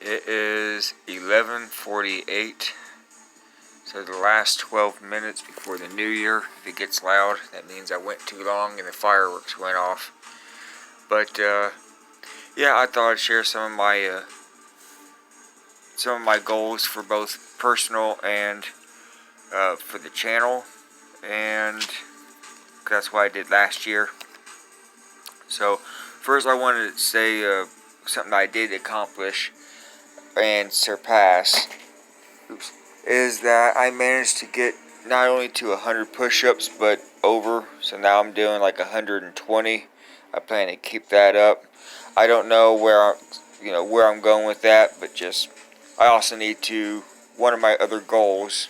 It is 11:48, so the last 12 minutes before the new year. If it gets loud, that means I went too long and the fireworks went off. But yeah, I thought I'd share some of my goals for both personal and for the channel, and that's what I did last year. So first, I wanted to say something I did accomplish and surpass. Is that I managed to get not only to 100 push-ups but over. So now I'm doing like 120. I plan to keep that up. I don't know where I'm going with that, but just I also need to. One of my other goals,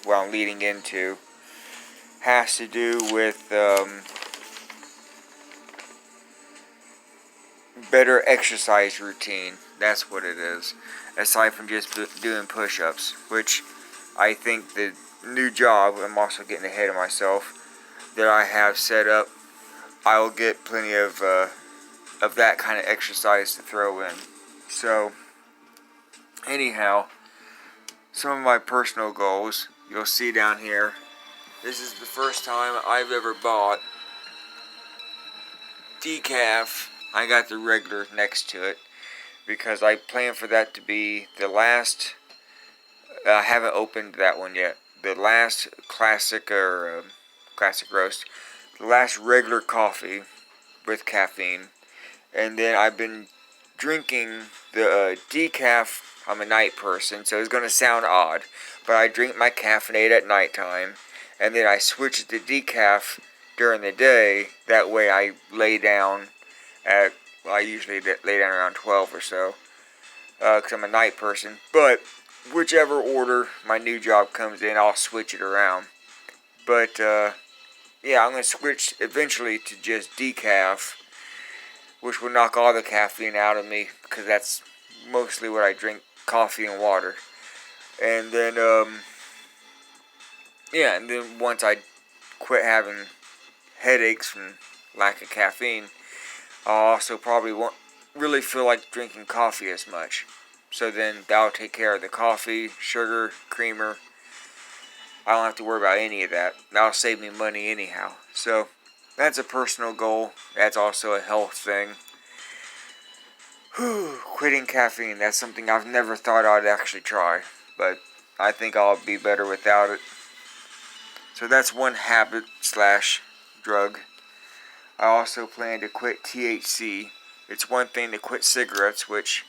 what I'm leading into, has to do with better exercise routine. That's what it is. Aside from just doing push-ups, which I think the new job, I'm also getting ahead of myself, that I have set up, I will get plenty of that kind of exercise to throw in. So, anyhow, some of my personal goals, you'll see down here. This is the first time I've ever bought decaf. I got the regular next to it because I plan for that to be the last. I haven't opened that one yet. The last classic classic roast, the last regular coffee with caffeine, and then I've been drinking the decaf. I'm a night person, so it's going to sound odd, but I drink my caffeinated at nighttime, and then I switch to decaf during the day. That way I lay down I usually lay down around 12 or so, because I'm a night person, but whichever order my new job comes in, I'll switch it around. But, yeah, I'm going to switch eventually to just decaf, which will knock all the caffeine out of me, because that's mostly what I drink, coffee and water. And then, yeah, and then once I quit having headaches from lack of caffeine, I'll also probably won't really feel like drinking coffee as much. So then that'll take care of the coffee, sugar, creamer. I don't have to worry about any of that. That'll save me money anyhow. So that's a personal goal. That's also a health thing. Quitting caffeine, that's something I've never thought I'd actually try. But I think I'll be better without it. So that's one habit / drug. I also plan to quit THC. It's one thing to quit cigarettes, which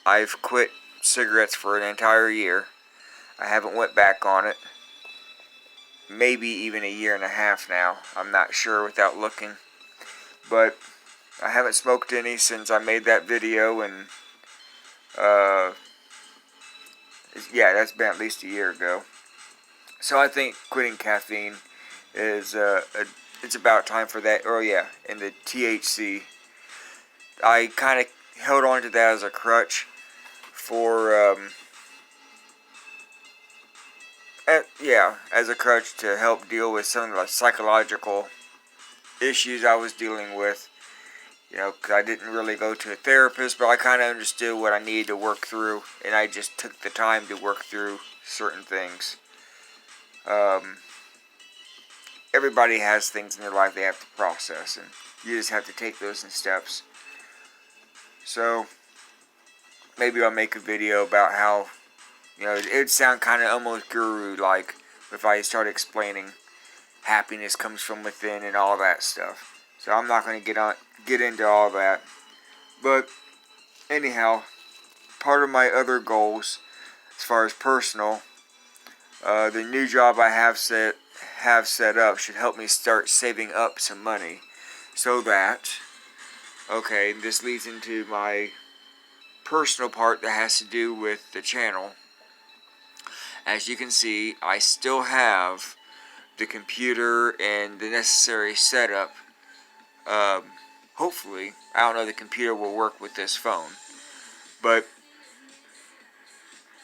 I've quit cigarettes for an entire year. I haven't went back on it. Maybe even a year and a half now. I'm not sure without looking. But I haven't smoked any since I made that video, and yeah, that's been at least a year ago. So I think quitting caffeine is it's about time for that. Oh yeah, and the THC, I kind of held on to that as a crutch for as a crutch to help deal with some of the psychological issues I was dealing with. You know, 'cause I didn't really go to a therapist, but I kind of understood what I needed to work through, and I just took the time to work through certain things. Everybody has things in their life they have to process, and you just have to take those in steps. So, maybe I'll make a video about how, it'd sound kind of almost guru-like if I start explaining happiness comes from within and all that stuff. So I'm not going to get into all that. But, anyhow, part of my other goals, as far as personal, the new job I have set up should help me start saving up some money, so that, okay, this leads into my personal part that has to do with the channel. As you can see, I still have the computer and the necessary setup. Hopefully, I don't know if the computer will work with this phone, but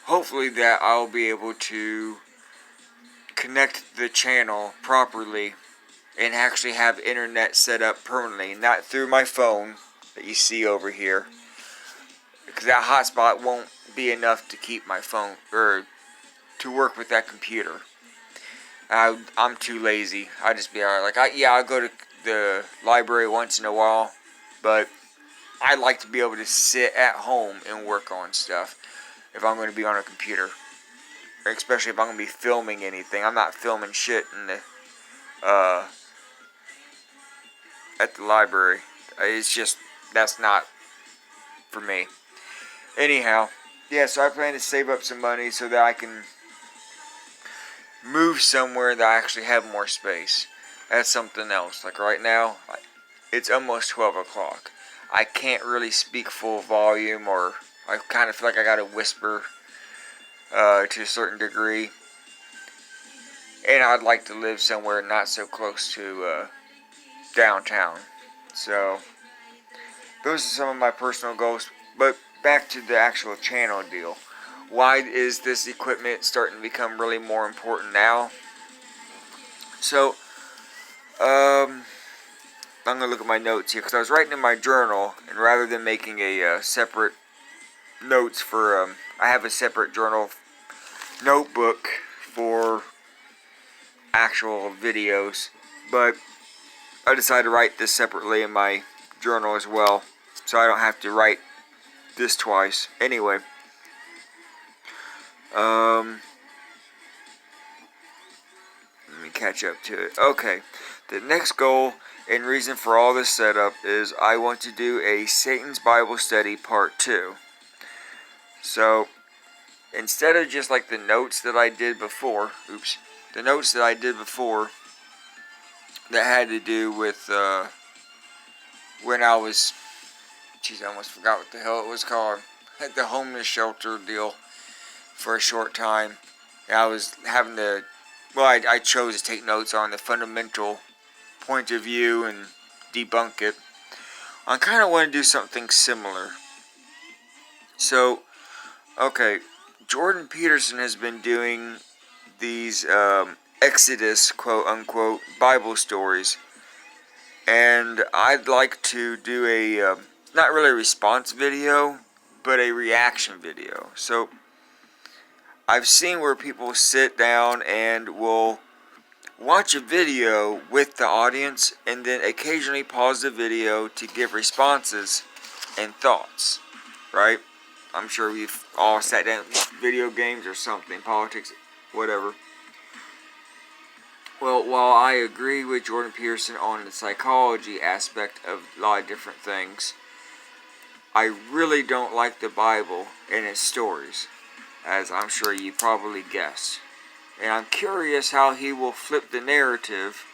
hopefully that I'll be able to connect the channel properly and actually have internet set up permanently, not through my phone that you see over here, because that hotspot won't be enough to keep my phone, or to work with that computer. I'm too lazy. I just be alright. Like, I'll go to the library once in a while, but I like to be able to sit at home and work on stuff if I'm going to be on a computer. Especially if I'm going to be filming anything. I'm not filming shit in the, at the library. It's just, that's not for me. Anyhow, yeah, so I plan to save up some money so that I can move somewhere that I actually have more space. That's something else. Like right now, it's almost 12 o'clock. I can't really speak full volume, or I kind of feel like I gotta whisper to a certain degree. And I'd like to live somewhere not so close to downtown. So, those are some of my personal goals. But back to the actual channel deal. Why is this equipment starting to become really more important now? So, I'm going to look at my notes here, because I was writing in my journal, and rather than making a separate notes for, I have a separate journal notebook for actual videos, but I decided to write this separately in my journal as well, so I don't have to write this twice. Anyway, let me catch up to it. Okay, the next goal and reason for all this setup is I want to do a Satan's Bible Study Part 2. So, instead of just like the notes that I did before, that had to do with when I was, I almost forgot what the hell it was called, at the homeless shelter deal for a short time. And I was having to, I chose to take notes on the fundamental point of view and debunk it. I kind of want to do something similar. So, okay, Jordan Peterson has been doing these Exodus, quote-unquote, Bible stories. And I'd like to do a, not really a response video, but a reaction video. So, I've seen where people sit down and will watch a video with the audience and then occasionally pause the video to give responses and thoughts, right? I'm sure we've all sat down with video games or something, politics, whatever. Well, while I agree with Jordan Peterson on the psychology aspect of a lot of different things, I really don't like the Bible and its stories, as I'm sure you probably guessed. And I'm curious how he will flip the narrative,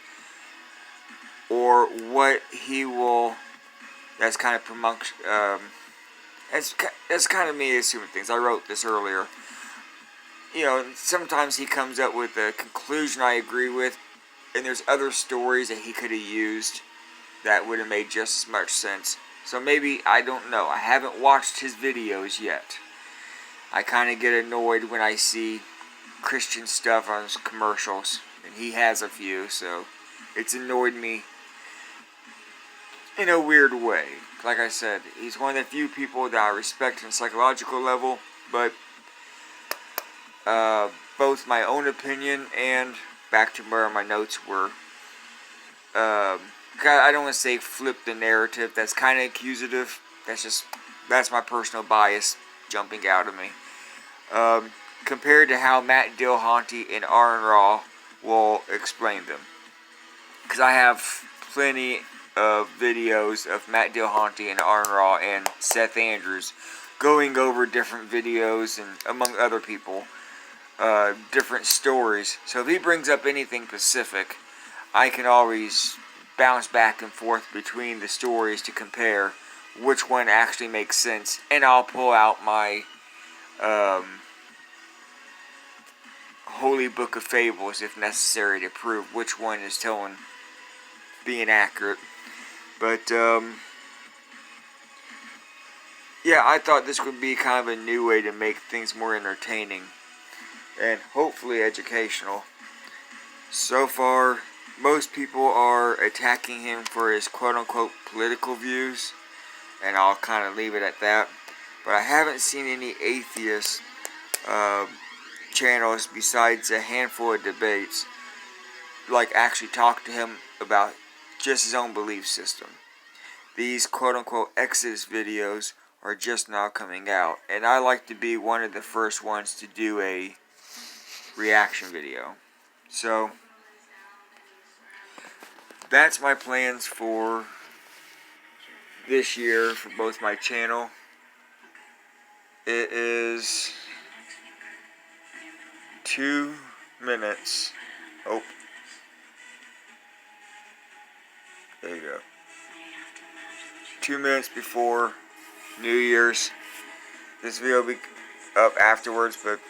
or what he will, that's kind of that's kind of me assuming things. I wrote this earlier. You know, sometimes he comes up with a conclusion I agree with, and there's other stories that he could have used that would have made just as much sense. So maybe, I don't know. I haven't watched his videos yet. I kind of get annoyed when I see Christian stuff on his commercials, and he has a few, so it's annoyed me in a weird way. Like I said, he's one of the few people that I respect on a psychological level, but both my own opinion and back to where my notes were, I don't want to say flip the narrative, that's kind of accusative, that's my personal bias jumping out of me. Compared to how Matt Dillahunty and Aaron Ra will explain them. Because I have plenty of videos of Matt Dillahunty and Aaron Ra and Seth Andrews going over different videos and, among other people, different stories. So if he brings up anything specific, I can always bounce back and forth between the stories to compare which one actually makes sense. And I'll pull out my Holy Book of Fables if necessary to prove which one is being accurate. But yeah, I thought this would be kind of a new way to make things more entertaining and hopefully educational. So far, most people are attacking him for his quote-unquote political views, and I'll kind of leave it at that. but I haven't seen any atheist channels besides a handful of debates like actually talk to him about just his own belief system. These quote-unquote Exodus videos are just now coming out, and I like to be one of the first ones to do a reaction video. So that's my plans for this year for both my channel. It is 2 minutes. Oh, there you go. 2 minutes before New Year's. This video will be up afterwards, but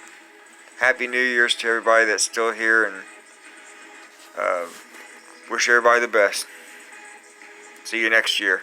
Happy New Year's to everybody that's still here, and wish everybody the best. See you next year.